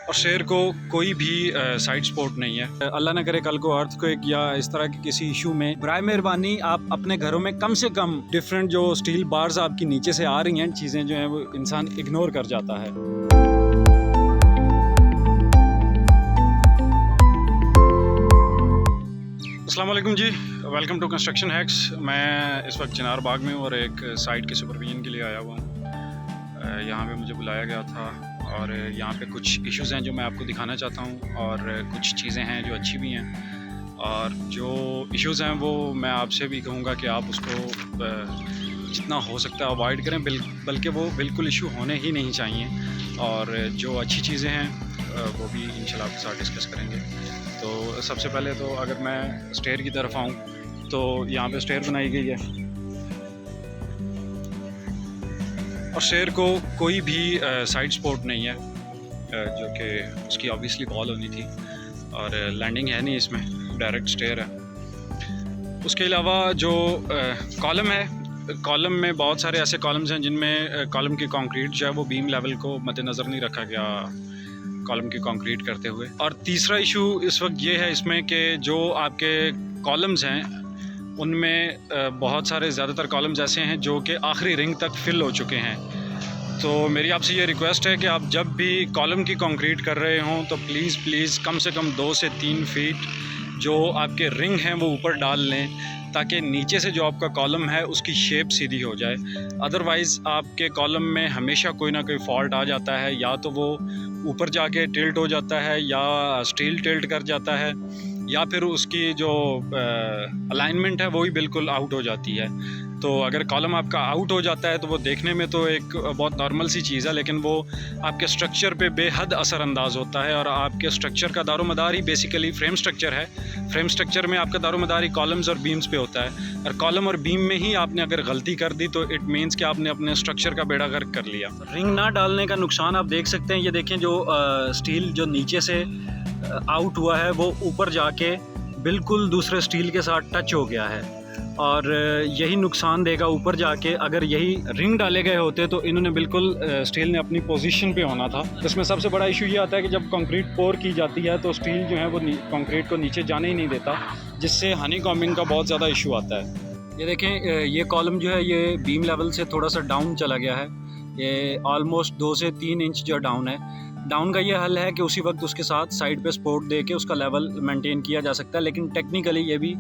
और शेर को कोई भी साइड सपोर्ट नहीं है। अल्लाह न करे कल को अर्थक्वेक या इस तरह के किसी इशू में बराए मेहरबानी आप अपने घरों में कम से कम डिफरेंट जो स्टील बार्स आपकी नीचे से आ रही हैं चीज़ें जो हैं वो इंसान इग्नोर कर जाता है। अस्सलाम वालेकुम जी, वेलकम टू कंस्ट्रक्शन हैक्स। मैं इस वक्त चिनार बाग में और एक साइट के सुपरविजन के लिए आया हुआ हूँ। यहाँ पे मुझे बुलाया गया था और यहाँ पे कुछ इश्यूज़ हैं जो मैं आपको दिखाना चाहता हूँ और कुछ चीज़ें हैं जो अच्छी भी हैं और जो इश्यूज़ हैं वो मैं आपसे भी कहूँगा कि आप उसको जितना हो सकता है अवॉइड करें, बल्कि वो बिल्कुल इशू होने ही नहीं चाहिए। और जो अच्छी चीज़ें हैं वो भी इंशाल्लाह आपके साथ डिस्कस करेंगे। तो सबसे पहले तो अगर मैं स्टेयर की तरफ आऊँ तो यहाँ पे स्टेयर बनाई गई है और स्टेयर को कोई भी साइड सपोर्ट नहीं है, जो कि उसकी ऑब्वियसली वॉल होनी थी और लैंडिंग है नहीं, इसमें डायरेक्ट स्टेयर है। उसके अलावा जो कॉलम है, कॉलम में बहुत सारे ऐसे कॉलम्स हैं जिनमें कॉलम की कंक्रीट जो है वो बीम लेवल को मद्देनज़र नहीं रखा गया कॉलम की कंक्रीट करते हुए। और तीसरा इशू इस वक्त ये है इसमें कि जो आपके कॉलम्स हैं उनमें बहुत सारे ज़्यादातर कॉलम्स ऐसे हैं जो कि आखिरी रिंग तक फिल हो चुके हैं। तो मेरी आपसे ये रिक्वेस्ट है कि आप जब भी कॉलम की कंक्रीट कर रहे हों तो प्लीज़ कम से कम 2 से 3 फीट जो आपके रिंग हैं वो ऊपर डाल लें, ताकि नीचे से जो आपका कॉलम है उसकी शेप सीधी हो जाए। अदरवाइज़ आपके कॉलम में हमेशा कोई ना कोई फॉल्ट आ जाता है, या तो वो ऊपर जाके टिल्ट हो जाता है या स्टील टिल्ट कर जाता है, या फिर उसकी जो अलाइनमेंट है वो ही बिल्कुल आउट हो जाती है। तो अगर कॉलम आपका आउट हो जाता है तो वो देखने में तो एक बहुत नॉर्मल सी चीज़ है, लेकिन वो आपके स्ट्रक्चर पे बेहद असरअंदाज होता है। और आपके स्ट्रक्चर का दारोमदार ही बेसिकली फ्रेम स्ट्रक्चर है। फ्रेम स्ट्रक्चर में आपका दारोमदार ही कॉलम्स और बीम्स पे होता है, और कॉलम और बीम में ही आपने अगर गलती कर दी तो इट मीन्स कि आपने अपने स्ट्रक्चर का बेड़ा गर्क कर लिया। रिंग ना डालने का नुकसान आप देख सकते हैं। ये देखें, जो स्टील जो नीचे से आउट हुआ है वो ऊपर जाके बिल्कुल दूसरे स्टील के साथ टच हो गया है, और यही नुकसान देगा ऊपर जाके। अगर यही रिंग डाले गए होते तो इन्होंने बिल्कुल स्टील ने अपनी पोजीशन पे होना था। इसमें सबसे बड़ा इशू ये आता है कि जब कंक्रीट पोर की जाती है तो स्टील जो है वो कंक्रीट को नीचे जाने ही नहीं देता, जिससे हनी कॉम्बिंग का बहुत ज़्यादा इशू आता है। ये देखें, ये कॉलम जो है ये बीम लेवल से थोड़ा सा डाउन चला गया है। ये ऑलमोस्ट 2 से 3 इंच जो डाउन है। डाउन का ये हल है कि उसी वक्त उसके साथ साइड पे सपोर्ट दे के उसका लेवल मेंटेन किया जा सकता है, लेकिन टेक्निकली ये भी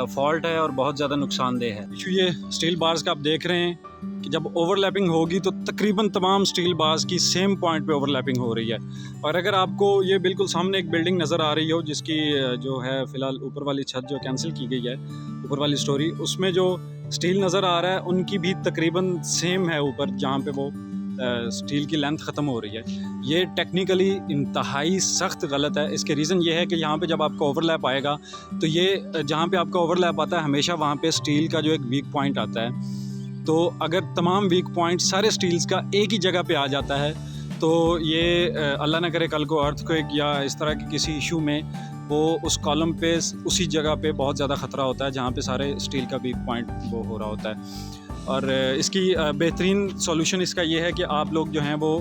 फॉल्ट है और बहुत ज़्यादा नुकसानदेह है। इशू ये स्टील बार्स का आप देख रहे हैं कि जब ओवरलैपिंग होगी तो तकरीबन तमाम स्टील बार्स की सेम पॉइंट पे ओवरलैपिंग हो रही है। और अगर आपको ये बिल्कुल सामने एक बिल्डिंग नज़र आ रही हो जिसकी जो है फ़िलहाल ऊपर वाली छत जो कैंसिल की गई है, ऊपर वाली स्टोरी, उसमें जो स्टील नज़र आ रहा है उनकी भी तकरीबन सेम है ऊपर, जहाँ पे वो स्टील की लेंथ ख़त्म हो रही है। ये टेक्निकली इंतहाई सख्त गलत है। इसके रीज़न ये है कि यहाँ पे जब आपका ओवरलैप आएगा तो ये जहाँ पे आपका ओवरलैप आता है हमेशा वहाँ पे स्टील का जो एक वीक पॉइंट आता है। तो अगर तमाम वीक पॉइंट सारे स्टील्स का एक ही जगह पे आ जाता है तो ये अल्लाह न करे कल को अर्थक्वेक या इस तरह के किसी इशू में वो उस कॉलम पे उसी जगह पे बहुत ज़्यादा ख़तरा होता है जहाँ पे सारे स्टील का वीक पॉइंट वो हो रहा होता है। और इसकी बेहतरीन सॉल्यूशन इसका ये है कि आप लोग जो हैं वो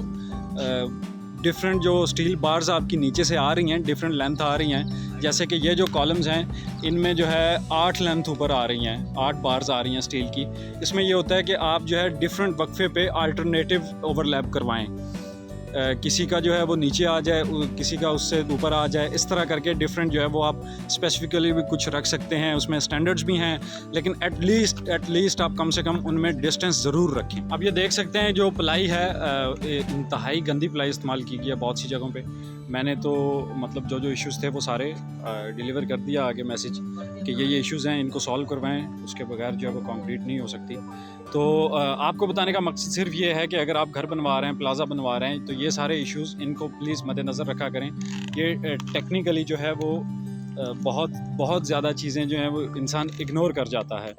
डिफरेंट जो स्टील बार्स आपकी नीचे से आ रही हैं, डिफरेंट लेंथ आ रही हैं। जैसे कि ये जो कॉलम्स हैं इनमें जो है 8 लेंथ ऊपर आ रही हैं, 8 बार्स आ रही हैं स्टील की। इसमें ये होता है कि आप जो है डिफरेंट वक्फे पे अल्टरनेटिव ओवरलैप करवाएं। किसी का जो है वो नीचे आ जाए, किसी का उससे ऊपर आ जाए, इस तरह करके डिफरेंट जो है वो आप स्पेसिफिकली भी कुछ रख सकते हैं। उसमें स्टैंडर्ड्स भी हैं, लेकिन एटलीस्ट आप कम से कम उनमें डिस्टेंस ज़रूर रखें। अब ये देख सकते हैं जो प्लाई है, इंतहाई गंदी प्लाई इस्तेमाल की गई है बहुत सी जगहों पे। मैंने तो मतलब जो इश्यूज़ थे वो सारे डिलीवर कर दिया आगे मैसेज कि ये इश्यूज़ हैं, इनको सॉल्व करवाएं, उसके बगैर जो है वो कंक्रीट नहीं हो सकती। तो आपको बताने का मकसद सिर्फ ये है कि अगर आप घर बनवा रहे हैं, प्लाज़ा बनवा रहे हैं, तो ये सारे इश्यूज़ इनको प्लीज़ मद्देनज़र रखा करें। ये टेक्निकली जो है वो बहुत ज़्यादा चीज़ें जो हैं वो इंसान इग्नोर कर जाता है।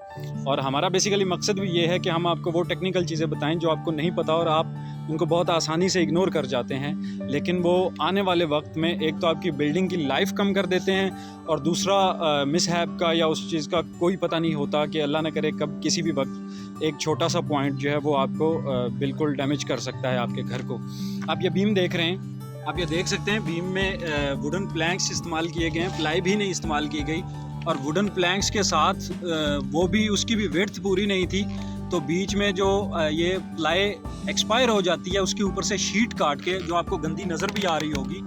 और हमारा बेसिकली मकसद भी ये है कि हम आपको वो टेक्निकल चीज़ें बताएं जो आपको नहीं पता और आप उनको बहुत आसानी से इग्नोर कर जाते हैं, लेकिन वो आने वाले वक्त में एक तो आपकी बिल्डिंग की लाइफ कम कर देते हैं, और दूसरा मिसहैप का या उस चीज़ का कोई पता नहीं होता कि अल्लाह न करे कब किसी भी वक्त एक छोटा सा पॉइंट जो है वो आपको बिल्कुल डैमेज कर सकता है आपके घर को। आप ये बीम देख रहे हैं, आप ये देख सकते हैं बीम में वुडन प्लैंक्स इस्तेमाल किए गए हैं, प्लाई भी नहीं इस्तेमाल की गई। और वुडन प्लैंक्स के साथ वो भी उसकी भी विड्थ पूरी नहीं थी, तो बीच में जो ये प्लाई एक्सपायर हो जाती है उसके ऊपर से शीट काट के, जो आपको गंदी नज़र भी आ रही होगी,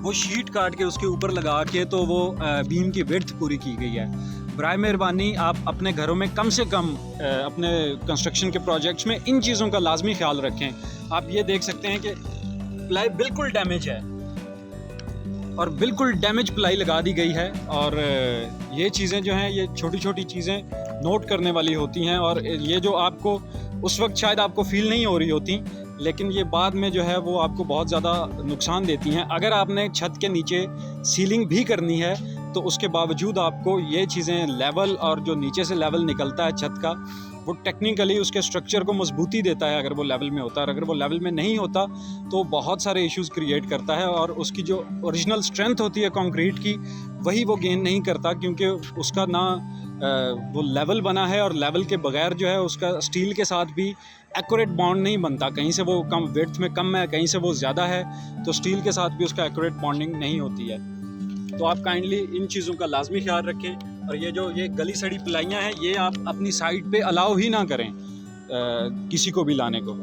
वो शीट काट के उसके ऊपर लगा के तो वो बीम की विड्थ पूरी की गई है। बराए मेहरबानी आप अपने घरों में कम से कम अपने कंस्ट्रक्शन के प्रोजेक्ट्स में इन चीज़ों का लाजमी ख्याल रखें। आप ये देख सकते हैं कि प्लाई बिल्कुल डैमेज है और बिल्कुल डैमेज प्लाई लगा दी गई है। और ये चीज़ें जो हैं, ये छोटी छोटी चीज़ें नोट करने वाली होती हैं, और ये जो आपको उस वक्त शायद आपको फील नहीं हो रही होती, लेकिन ये बाद में जो है वो आपको बहुत ज़्यादा नुकसान देती हैं। अगर आपने छत के नीचे सीलिंग भी करनी है तो उसके बावजूद आपको ये चीज़ें लेवल, और जो नीचे से लेवल निकलता है छत का, वो टेक्निकली उसके स्ट्रक्चर को मजबूती देता है अगर वो लेवल में होता है। और अगर वो लेवल में नहीं होता तो बहुत सारे इश्यूज़ क्रिएट करता है, और उसकी जो ओरिजिनल स्ट्रेंथ होती है कंक्रीट की, वही वो गेन नहीं करता, क्योंकि उसका ना वो लेवल बना है, और लेवल के बगैर जो है उसका स्टील के साथ भी एक्यूरेट बॉन्ड नहीं बनता। कहीं से वो कम विड्थ में कम है, कहीं से वो ज़्यादा है, तो स्टील के साथ भी उसका एक्यूरेट बॉन्डिंग नहीं होती है। तो आप काइंडली इन चीज़ों का लाजमी ख्याल रखें। और ये गली सड़ी प्लाइयाँ हैं, ये आप अपनी साइड पे अलाउ ही ना करें किसी को भी लाने को।